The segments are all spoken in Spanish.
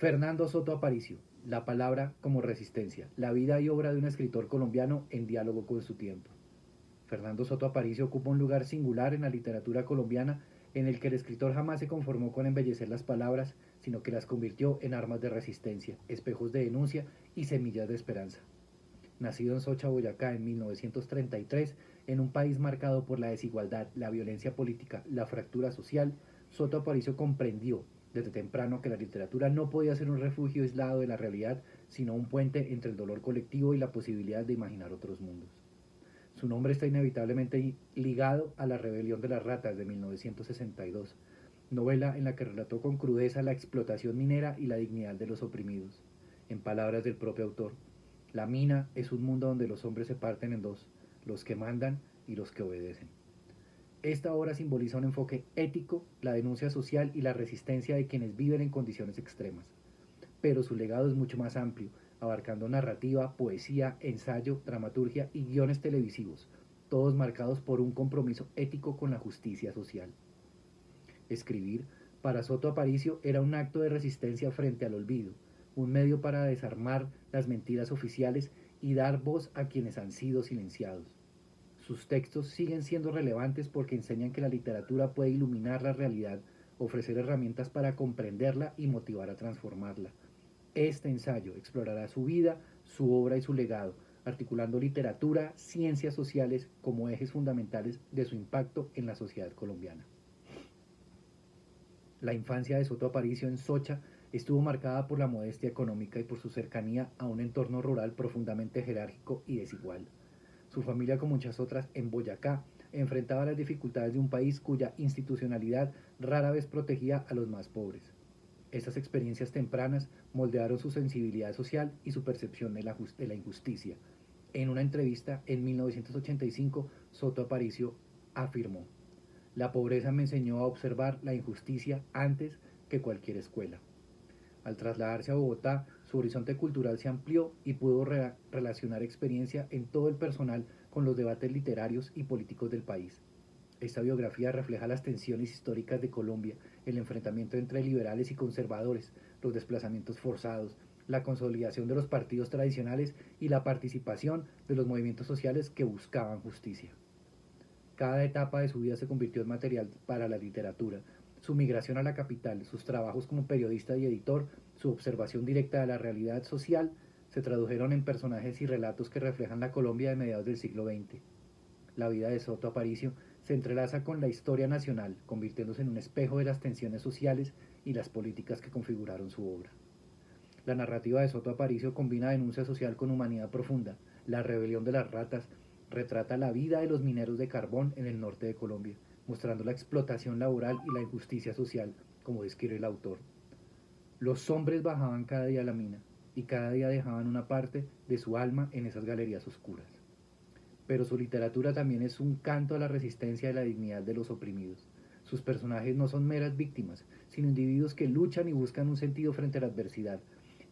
Fernando Soto Aparicio, La palabra como resistencia, la vida y obra de un escritor colombiano en diálogo con su tiempo. Fernando Soto Aparicio ocupa un lugar singular en la literatura colombiana en el que el escritor jamás se conformó con embellecer las palabras, sino que las convirtió en armas de resistencia, espejos de denuncia y semillas de esperanza. Nacido en Socha, Boyacá, en 1933, en un país marcado por la desigualdad, la violencia política, la fractura social, Soto Aparicio comprendió desde temprano que la literatura no podía ser un refugio aislado de la realidad, sino un puente entre el dolor colectivo y la posibilidad de imaginar otros mundos. Su nombre está inevitablemente ligado a La rebelión de las ratas de 1962, novela en la que relató con crudeza la explotación minera y la dignidad de los oprimidos. En palabras del propio autor, la mina es un mundo donde los hombres se parten en dos, los que mandan y los que obedecen. Esta obra simboliza un enfoque ético, la denuncia social y la resistencia de quienes viven en condiciones extremas. Pero su legado es mucho más amplio, abarcando narrativa, poesía, ensayo, dramaturgia y guiones televisivos, todos marcados por un compromiso ético con la justicia social. Escribir, para Soto Aparicio, era un acto de resistencia frente al olvido, un medio para desarmar las mentiras oficiales y dar voz a quienes han sido silenciados. Sus textos siguen siendo relevantes porque enseñan que la literatura puede iluminar la realidad, ofrecer herramientas para comprenderla y motivar a transformarla. Este ensayo explorará su vida, su obra y su legado, articulando literatura, ciencias sociales como ejes fundamentales de su impacto en la sociedad colombiana. La infancia de Soto Aparicio en Socha estuvo marcada por la modestia económica y por su cercanía a un entorno rural profundamente jerárquico y desigual. Su familia, como muchas otras en Boyacá, enfrentaba las dificultades de un país cuya institucionalidad rara vez protegía a los más pobres. Estas experiencias tempranas moldearon su sensibilidad social y su percepción de la injusticia. En una entrevista en 1985, Soto Aparicio afirmó: la pobreza me enseñó a observar la injusticia antes que cualquier escuela. Al trasladarse a Bogotá, su horizonte cultural se amplió y pudo relacionar experiencia en todo el personal con los debates literarios y políticos del país. Esta biografía refleja las tensiones históricas de Colombia, el enfrentamiento entre liberales y conservadores, los desplazamientos forzados, la consolidación de los partidos tradicionales y la participación de los movimientos sociales que buscaban justicia. Cada etapa de su vida se convirtió en material para la literatura. Su migración a la capital, sus trabajos como periodista y editor, su observación directa de la realidad social, se tradujeron en personajes y relatos que reflejan la Colombia de mediados del siglo XX. La vida de Soto Aparicio se entrelaza con la historia nacional, convirtiéndose en un espejo de las tensiones sociales y las políticas que configuraron su obra. La narrativa de Soto Aparicio combina denuncia social con humanidad profunda. La rebelión de las ratas retrata la vida de los mineros de carbón en el norte de Colombia, mostrando la explotación laboral y la injusticia social, como describe el autor. Los hombres bajaban cada día a la mina y cada día dejaban una parte de su alma en esas galerías oscuras. Pero su literatura también es un canto a la resistencia y la dignidad de los oprimidos. Sus personajes no son meras víctimas, sino individuos que luchan y buscan un sentido frente a la adversidad.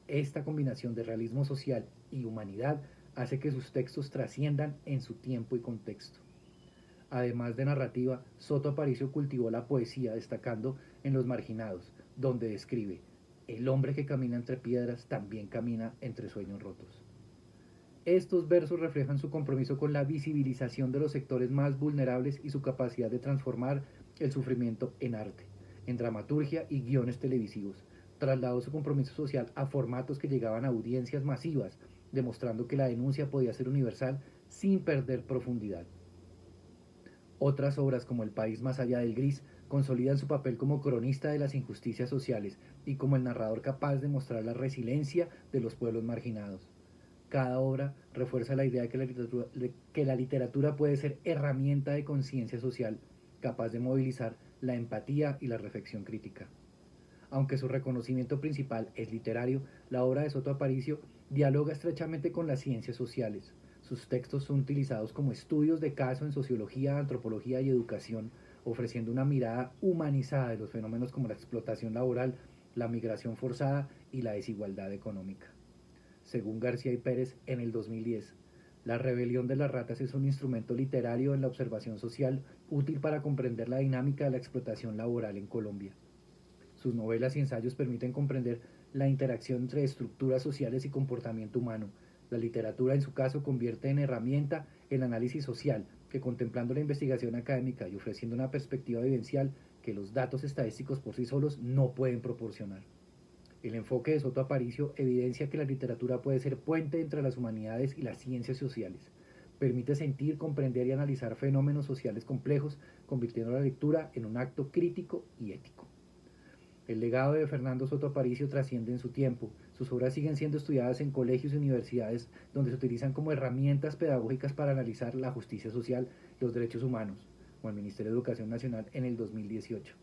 Esta combinación de realismo social y humanidad hace que sus textos trasciendan en su tiempo y contexto. Además de narrativa, Soto Aparicio cultivó la poesía, destacando en Los Marginados, donde describe: el hombre que camina entre piedras también camina entre sueños rotos. Estos versos reflejan su compromiso con la visibilización de los sectores más vulnerables y su capacidad de transformar el sufrimiento en arte, en dramaturgia y guiones televisivos. Trasladó su compromiso social a formatos que llegaban a audiencias masivas, demostrando que la denuncia podía ser universal sin perder profundidad. Otras obras, como El país más allá del gris, consolidan su papel como cronista de las injusticias sociales y como el narrador capaz de mostrar la resiliencia de los pueblos marginados. Cada obra refuerza la idea de que la literatura puede ser herramienta de conciencia social, capaz de movilizar la empatía y la reflexión crítica. Aunque su reconocimiento principal es literario, la obra de Soto Aparicio dialoga estrechamente con las ciencias sociales. Sus textos son utilizados como estudios de caso en sociología, antropología y educación, ofreciendo una mirada humanizada de los fenómenos como la explotación laboral, la migración forzada y la desigualdad económica. Según García y Pérez, en el 2010, La rebelión de las ratas es un instrumento literario en la observación social útil para comprender la dinámica de la explotación laboral en Colombia. Sus novelas y ensayos permiten comprender la interacción entre estructuras sociales y comportamiento humano. La literatura, en su caso, convierte en herramienta el análisis social, que contemplando la investigación académica y ofreciendo una perspectiva vivencial que los datos estadísticos por sí solos no pueden proporcionar. El enfoque de Soto Aparicio evidencia que la literatura puede ser puente entre las humanidades y las ciencias sociales. Permite sentir, comprender y analizar fenómenos sociales complejos, convirtiendo la lectura en un acto crítico y ético. El legado de Fernando Soto Aparicio trasciende en su tiempo. Sus obras siguen siendo estudiadas en colegios y universidades donde se utilizan como herramientas pedagógicas para analizar la justicia social y los derechos humanos, como el Ministerio de Educación Nacional en el 2018.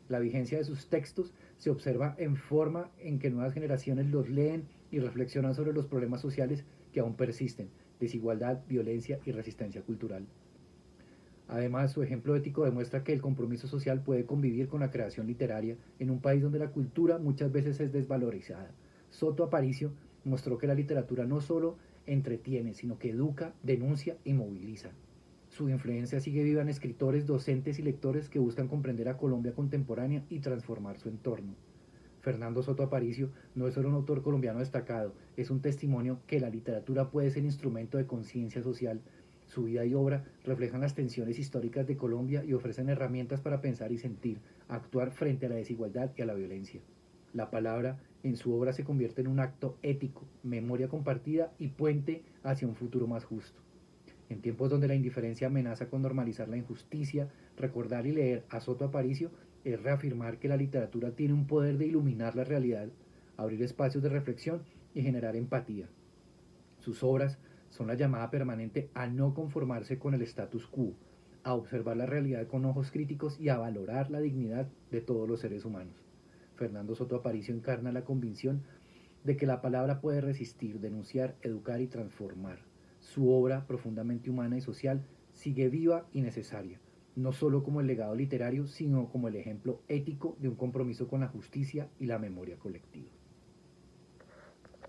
La vigencia de sus textos se observa en forma en que nuevas generaciones los leen y reflexionan sobre los problemas sociales que aún persisten: desigualdad, violencia y resistencia cultural. Además, su ejemplo ético demuestra que el compromiso social puede convivir con la creación literaria en un país donde la cultura muchas veces es desvalorizada. Soto Aparicio mostró que la literatura no solo entretiene, sino que educa, denuncia y moviliza. Su influencia sigue viva en escritores, docentes y lectores que buscan comprender a Colombia contemporánea y transformar su entorno. Fernando Soto Aparicio no es solo un autor colombiano destacado, es un testimonio que la literatura puede ser instrumento de conciencia social. Su vida y obra reflejan las tensiones históricas de Colombia y ofrecen herramientas para pensar y sentir, actuar frente a la desigualdad y a la violencia. La palabra en su obra se convierte en un acto ético, memoria compartida y puente hacia un futuro más justo. En tiempos donde la indiferencia amenaza con normalizar la injusticia, recordar y leer a Soto Aparicio es reafirmar que la literatura tiene un poder de iluminar la realidad, abrir espacios de reflexión y generar empatía. Sus obras son la llamada permanente a no conformarse con el status quo, a observar la realidad con ojos críticos y a valorar la dignidad de todos los seres humanos. Fernando Soto Aparicio encarna la convicción de que la palabra puede resistir, denunciar, educar y transformar. Su obra, profundamente humana y social, sigue viva y necesaria, no solo como el legado literario, sino como el ejemplo ético de un compromiso con la justicia y la memoria colectiva.